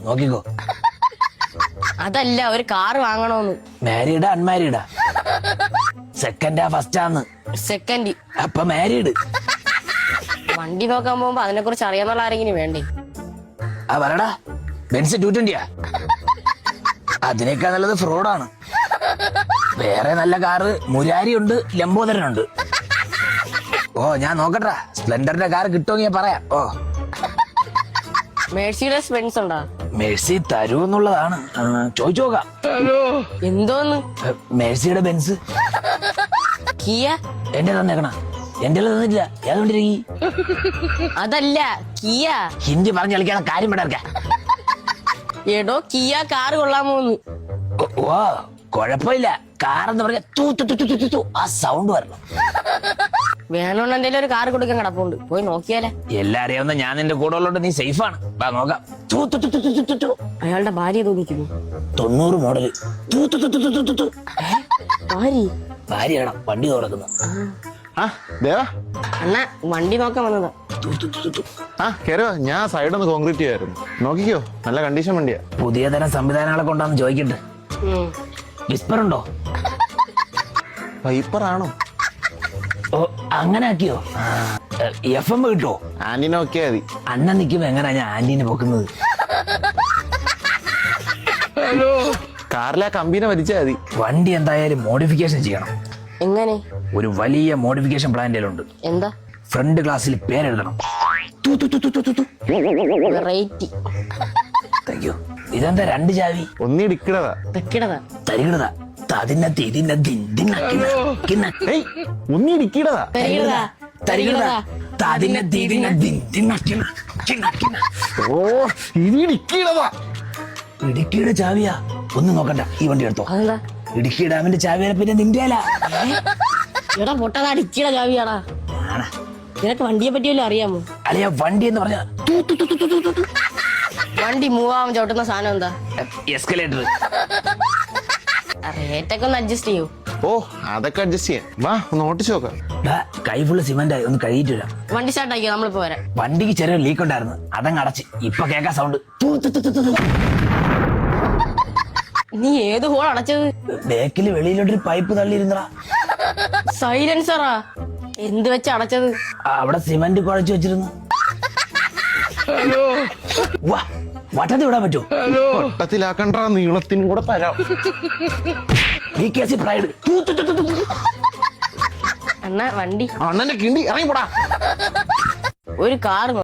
നോക്കിക്കോ. അതല്ല, ഒരു കാറ് വാങ്ങണോന്ന്. മാരീഡാ അൺമാരീഡാ? സെക്കൻഡാ ഫസ്റ്റാന്ന്? സെക്കൻഡ്. അപ്പൊ മാരീഡ്. വണ്ടി നോക്കാൻ പോകുമ്പോ അതിനെ കുറിച്ച് അറിയാന്നുള്ള ആരെങ്കിലും വേണ്ടേ? ആ പറടാ, ബെൻസ് 220യാ? അതിനേക്കാൾ നല്ലത് ഫ്രോഡാണ്. വേറെ നല്ല കാറ് മുരാരി ഉണ്ട്, ലംബോദരനുണ്ട്. ഓ ഞാൻ നോക്കട്ടാ, സ്പ്ലെൻഡറിന്റെ കാർ കിട്ടുമെങ്കിൽ ഞാൻ പറയാം. ഓ മെഴ്സിഡസ് ബെൻസ് ഉണ്ടാ? മെഴ്സി തരൂന്നുള്ളതാണ്, ചോദിച്ചു നോക്കാം. എന്തോന്ന്? മെഴ്സിയുടെ ബെൻസ്. കിയ? എന്റെ തന്നേക്കണ? എന്റെ തന്നില്ല, ഏതുകൊണ്ടിരിക്കും? അതല്ല, കിയ. ഹിന്ദി പറഞ്ഞ് കളിക്കാതെ കാര്യം വിടാർക്ക. എടോ, കിയ കാറ് കൊള്ളാമോന്ന്. ഓ കൊഴപ്പില്ല, കാറെന്ന് പറഞ്ഞ തൂ ആ സൗണ്ട് വരണം. വേണോണ്ട് എന്തേലും ഒരു കാറ് കൊടുക്കാൻ കിടപ്പുണ്ട്, പോയി നോക്കിയാലേ. എല്ലാം അറിയാവുന്ന ഞാൻ നിന്റെ കൂടെ ഉള്ളോണ്ട് നീ സേഫാണ്. വാ നോക്കാം. അയാളുടെ ഭാര്യ തോന്നിക്കുന്നു. 90 മോഡല്. ഭാര്യയാണോ വണ്ടി തുറക്കുന്നു? അണ്ണാ, വണ്ടി നോക്കാൻ വന്നതാ. കേരോ, ഞാൻ സൈഡൊന്ന് കോൺക്രീറ്റ് ചെയ്യായിരുന്നു. നോക്കിക്കോ, നല്ല കണ്ടീഷൻ വണ്ടിയാ. പുതിയ തരം സംവിധാനങ്ങളെ കൊണ്ടാന്ന് ചോദിക്കട്ടെ. വിസ്പർ ഉണ്ടോ? വൈപ്പറാണോ? ഓ അങ്ങനെ ആക്കിയോ? FM കിട്ടോ? ആന്റി നോക്കിയാ മതി. അണ്ണൻ നിൽക്കുമ്പോ എങ്ങനെയാ ഞാൻ ആന്റീനെ പൊക്കുന്നത്? കാറിലെ കമ്പീനെ വലിച്ചാ മതി. വണ്ടി എന്തായാലും മോഡിഫിക്കേഷൻ ചെയ്യണം. എങ്ങനെ? ഒരു വലിയ മോഡിഫിക്കേഷൻ പ്ലാൻ ഉണ്ട്. എന്താ? ഫ്രണ്ട് ക്ലാസ്സിൽ പേരെഴുതണം. വെറൈറ്റി. Thank you. ഇതെന്താ 2 ചാവി? ഒന്നിടിക്കടതാ. തെക്കിടതാ. തരികിടതാ. ഒന്നിടിക്കടതാ. തെരികിടതാ. തെരികിടതാ. ഓ ഇതിടിക്കടതാ. ഇടുക്കിയുടെ ചാവിയാ? ഒന്ന് നോക്കണ്ട, ഈ വണ്ടി എടുത്തോ. അതെന്താ? ഇടുക്കി ഡാമിന്റെ ചാവിയെ പിന്നെ നിന്റെ അല്ല. എടാ പൊട്ടതാ, ഡിക്കിയുടെ ചാവിയാടാ. നിനക്ക് വണ്ടിയെ പറ്റിയല്ലോ അറിയാമോ? അളിയ വണ്ടി എന്ന് പറഞ്ഞ വണ്ടി മൂവാൻ ചവിട്ടുന്ന സാധനം എന്താ? എസ്കലേറ്റർ. റേറ്റൊക്കെ ഒന്ന് അഡ്ജസ്റ്റ് ചെയ്യൂ. ഓ അതൊക്കെ അഡ്ജസ്റ്റ് ചെയ്യാം. വാ ഒന്ന് ഓട്ടിച്ചു നോക്കാം. കൈ ഫുള്ള് സിമെന്റ് ആയി, ഒന്ന് കഴുകിട്ട് വരാം. വണ്ടി സ്റ്റാർട്ട് ആക്കിയോ? നമ്മളിപ്പോ വരാം. വണ്ടിക്ക് ചെറിയ ലീക്ക് ഉണ്ടായിരുന്നു, അതങ്ങ് അടച്ച്. ഇപ്പൊ കേൾക്കാൻ സൗണ്ട്. നീ ഏത് ഹോൾ അടച്ചത്? ബേക്കില് വെളിയിലോട്ടൊരു പൈപ്പ് തള്ളിയിരുന്നടാ. സൈലൻസറാ? എന്ത് വെച്ച് അടച്ചത്? അവിടെ സിമെന്റ് കുഴച്ചു വെച്ചിരുന്നു. വാ വട്ടത്തിൽ വിടാൻ പറ്റുമോ? വട്ടത്തിലാക്കണ്ട, നീളത്തിനും കൂടെ തരാം. അണ്ണാ വണ്ടി. അണ്ണന്റെ കിണ്ടി ഇറങ്ങി പോടാ. ഒരു കാർ